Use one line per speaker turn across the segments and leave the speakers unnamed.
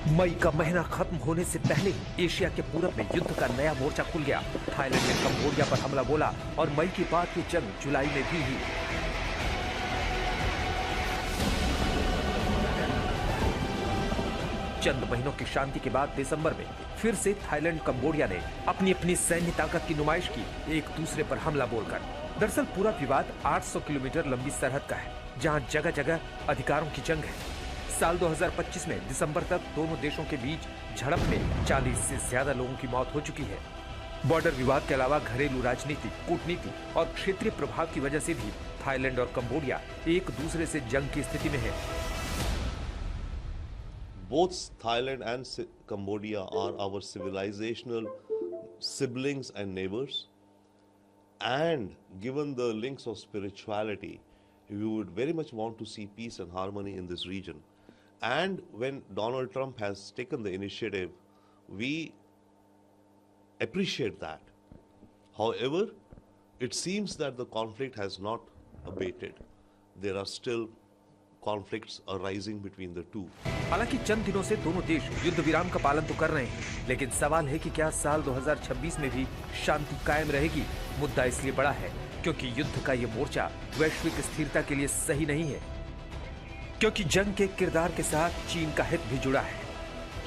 मई का महीना खत्म होने से पहले एशिया के पूरब में युद्ध का नया मोर्चा खुल गया। थाईलैंड ने कंबोडिया पर हमला बोला और मई के बाद की जंग जुलाई में भी हुई। चंद महीनों की शांति के बाद दिसंबर में फिर से थाईलैंड कंबोडिया ने अपनी अपनी सैन्य ताकत की नुमाइश की, एक दूसरे पर हमला बोलकर। दरअसल पूरा विवाद 800 किलोमीटर लंबी सरहद का है, जहां जगह जगह अधिकारों की जंग है। साल 2025 में दिसंबर तक दोनों देशों के बीच झड़प में 40 से ज्यादा लोगों की मौत हो चुकी है। बॉर्डर विवाद के अलावा घरेलू राजनीति, कूटनीति और क्षेत्रीय प्रभाव की वजह से भी थाईलैंड और कंबोडिया एक दूसरे से जंग की स्थिति में है।
Both Thailand and Cambodia are our civilizational siblings and neighbors. And given the links of spirituality, we would very much want to see peace and harmony in this region. And when Donald Trump has taken the initiative, we appreciate that. However, it seems that the conflict has not abated. There are still conflicts arising between the two.
हालांकि चंद दिनों से दोनों देश युद्ध विराम का पालन तो कर रहे हैं, लेकिन सवाल है कि क्या साल 2026 में भी शांति कायम रहेगी। मुद्दा इसलिए बड़ा है क्योंकि युद्ध का ये मोर्चा वैश्विक स्थिरता के लिए सही नहीं है, क्योंकि जंग के किरदार के साथ चीन का हित भी जुड़ा है।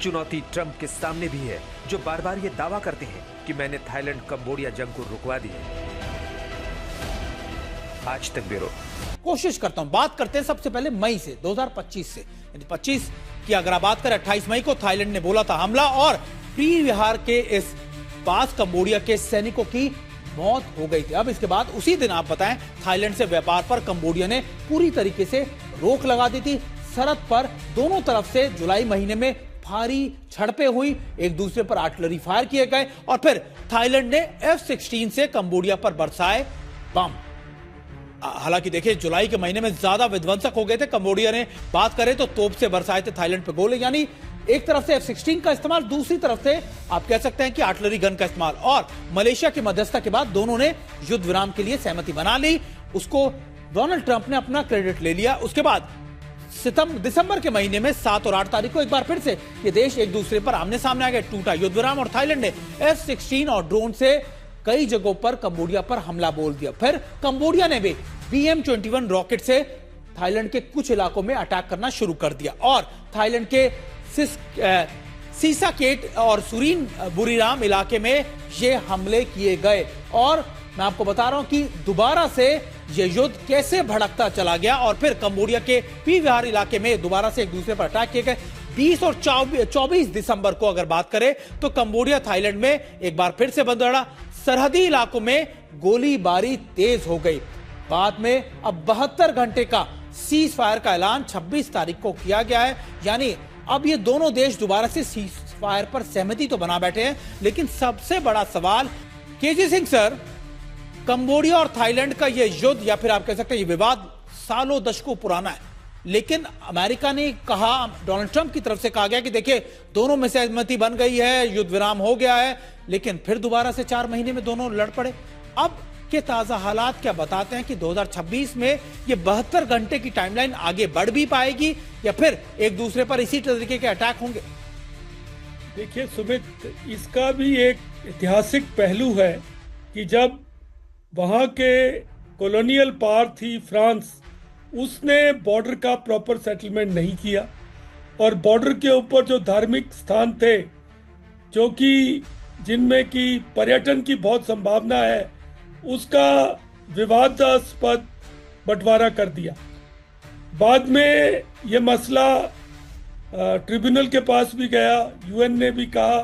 चुनौती ट्रंप के सामने भी है, जो बार बार ये दावा करते हैं कि मैंने थाईलैंड कंबोडिया जंग को रुकवा दी है। आज तक ब्यूरो।
कोशिश करता हूं, बात करते हैं सबसे पहले मई से 2025 से, यानी 25 की अगर आप बात करें, 28 मई को थाईलैंड ने बोला था हमला और प्री विहार के इस पास कंबोडिया के सैनिकों की मौत हो गई थी। अब इसके बाद उसी दिन आप बताएं, थाईलैंड से व्यापार पर कंबोडिया ने पूरी तरीके से रोक लगा दी थी। सरहद पर दोनों तरफ से जुलाई महीने में भारी झड़पें हुई, एक दूसरे पर आर्टिलरी फायर किए गए और फिर थाईलैंड ने F-16 से कंबोडिया पर बरसाए बम। हालांकि देखिए, जुलाई के महीने में ज्यादा विध्वंसक हो गए थे। कंबोडिया ने बात करें तो तोप से बरसाए थे थाईलैंड पे गोले, यानी एक तरफ से F-16 का इस्तेमाल, दूसरी तरफ से आप कह सकते हैं कि आर्टिलरी गन का इस्तेमाल। और मलेशिया की मध्यस्थता के बाद दोनों ने युद्ध विराम के लिए सहमति बना ली। उसको डोनाल्ड ट्रंप ने अपना क्रेडिट ले लिया। उसके बाद दिसंबर के महीने में 7 और 8 तारीख को एक बार फिर से ये देश एक दूसरे पर आमने सामने आ गए। टूटा युद्ध विराम और थाईलैंड ने F-16 और ड्रोन से कई जगहों पर कंबोडिया पर हमला बोल दिया। फिर कंबोडिया ने भी BM-21 रॉकेट से थाईलैंड के कुछ इलाकों में अटैक करना शुरू कर दिया और थाईलैंड के सीसाकेट और सुरीन बुरीराम इलाके में ये हमले किए गए। और मैं आपको बता रहा हूं कि दोबारा से यह युद्ध कैसे भड़कता चला गया और फिर कंबोडिया के प्री विहार इलाके में दोबारा से एक दूसरे पर अटैक किए गए। 20 और 24 दिसंबर को अगर बात करें तो कंबोडिया थाईलैंड में एक बार फिर से बंद। सरहदी इलाकों में गोलीबारी तेज हो गई। बाद में अब 72 घंटे का सीज फायर का ऐलान 26 तारीख को किया गया है। यानी अब ये दोनों देश दोबारा से सीज फायर पर सहमति तो बना बैठे हैं, लेकिन सबसे बड़ा सवाल, केजी सिंह सर, कंबोडिया और थाईलैंड का ये युद्ध या फिर आप कह सकते हैं ये विवाद सालों दशकों पुराना है, लेकिन अमेरिका ने कहा, डोनाल्ड ट्रंप की तरफ से कहा गया कि देखिए दोनों में सहमति बन गई है, युद्ध विराम हो गया है, लेकिन फिर दोबारा से 4 महीने में दोनों लड़ पड़े। अब के ताजा हालात क्या बताते हैं कि 2026 में ये 72 घंटे की टाइमलाइन आगे बढ़ भी पाएगी या फिर एक दूसरे पर इसी तरीके के अटैक होंगे?
देखिए सुमित, इसका भी एक ऐतिहासिक पहलू है कि जब वहां के कॉलोनियल पावर थी फ्रांस, उसने बॉर्डर का प्रॉपर सेटलमेंट नहीं किया और बॉर्डर के ऊपर जो धार्मिक स्थान थे, जो कि जिनमें कि पर्यटन की बहुत संभावना है, उसका विवादास्पद बंटवारा कर दिया। बाद में ये मसला ट्रिब्यूनल के पास भी गया, यूएन ने भी कहा,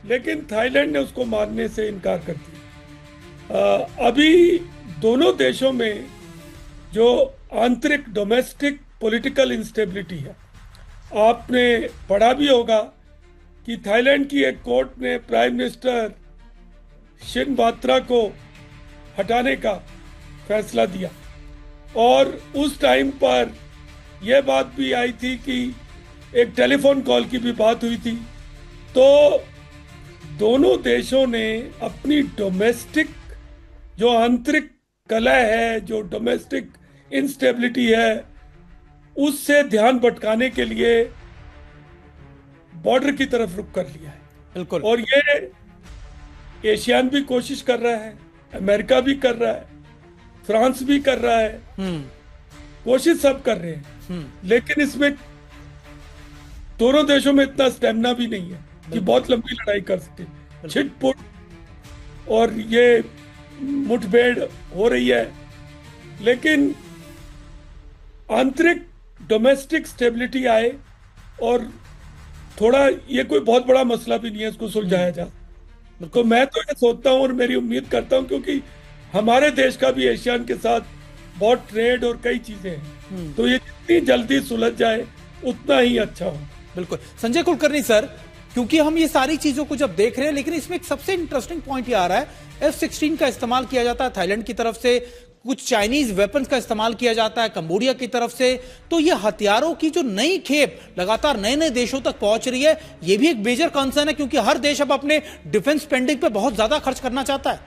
लेकिन थाईलैंड ने उसको मानने से इनकार कर दिया। अभी दोनों देशों में जो आंतरिक डोमेस्टिक पॉलिटिकल इंस्टेबिलिटी है, आपने पढ़ा भी होगा कि थाईलैंड की एक कोर्ट ने प्राइम मिनिस्टर शिनबात्रा को हटाने का फैसला दिया और उस टाइम पर यह बात भी आई थी कि एक टेलीफोन कॉल की भी बात हुई थी। तो दोनों देशों ने अपनी डोमेस्टिक जो आंतरिक कलह है, जो डोमेस्टिक इंस्टेबिलिटी है, उससे ध्यान भटकाने के लिए बॉर्डर की तरफ रुख कर लिया है।
बिल्कुल।
और ये एशियान भी कोशिश कर रहा है, अमेरिका भी कर रहा है, फ्रांस भी कर रहा है, कोशिश सब कर रहे हैं, लेकिन इसमें दोनों देशों में इतना स्टेमिना भी नहीं है कि बहुत लंबी लड़ाई कर सके। छिटपुट और ये मुठभेड़ हो रही है, लेकिन आंतरिक डोमेस्टिक स्टेबिलिटी आए और थोड़ा, ये कोई बहुत बड़ा मसला भी नहीं है, इसको सुलझाया जा। तो मैं तो ये सोचता हूँ और मेरी उम्मीद करता हूँ, क्योंकि हमारे देश का भी एशियान के साथ बहुत ट्रेड और कई चीजें हैं, तो ये जितनी जल्दी सुलझ जाए उतना ही अच्छा हो।
बिल्कुल। संजय कुलकर्णी सर, क्योंकि हम ये सारी चीजों को जब देख रहे हैं, लेकिन इसमें एक सबसे इंटरेस्टिंग पॉइंट ये आ रहा है, F-16 का इस्तेमाल किया जाता है थाईलैंड की तरफ से, कुछ चाइनीज वेपन्स का इस्तेमाल किया जाता है कंबोडिया की तरफ से। तो ये हथियारों की जो नई खेप लगातार नए नए देशों तक पहुंच रही है, ये भी एक मेजर कंसर्न है, क्योंकि हर देश अब अपने डिफेंस स्पेंडिंग पे बहुत ज्यादा खर्च करना चाहता है।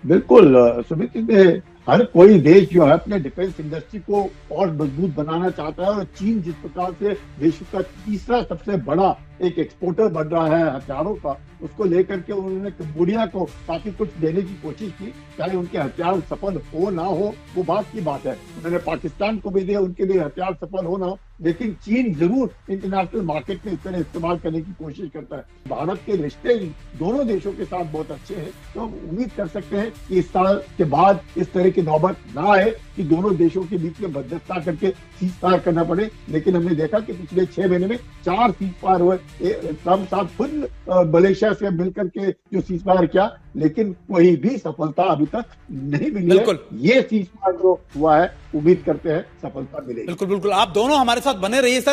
बिल्कुल सुमित, हर कोई देश जो है अपने डिफेंस इंडस्ट्री को और मजबूत बनाना चाहता है, और चीन जिस प्रकार से विश्व का तीसरा सबसे बड़ा एक एक्सपोर्टर बन रहा है हथियारों का, उसको लेकर के उन्होंने कंबोडिया को काफी कुछ देने की कोशिश की। चाहे उनके हथियार सफल हो ना हो वो बात की बात है, उन्होंने पाकिस्तान को भी दिया, उनके लिए हथियार सफल हो ना हो, लेकिन चीन जरूर इंटरनेशनल मार्केट में इस तरह इस्तेमाल करने की कोशिश करता है। भारत के रिश्ते दोनों देशों के साथ बहुत अच्छे हैं, तो उम्मीद कर सकते हैं कि इस साल के बाद इस तरह की नौबत ना आए कि दोनों देशों के बीच में मध्यस्थता करके सीज फायर करना पड़े। लेकिन हमने देखा कि पिछले 6 महीने में 4 सीज फायर हुए, ट्रम्प साहब खुद मलेशिया से मिलकर के जो सीज फायर किया, लेकिन कोई भी सफलता अभी तक नहीं मिली है। ये सीज फायर जो हुआ है, उम्मीद करते हैं सफलता मिलेगी।
बिल्कुल बिल्कुल, आप दोनों हमारे साथ बने रहिए सर।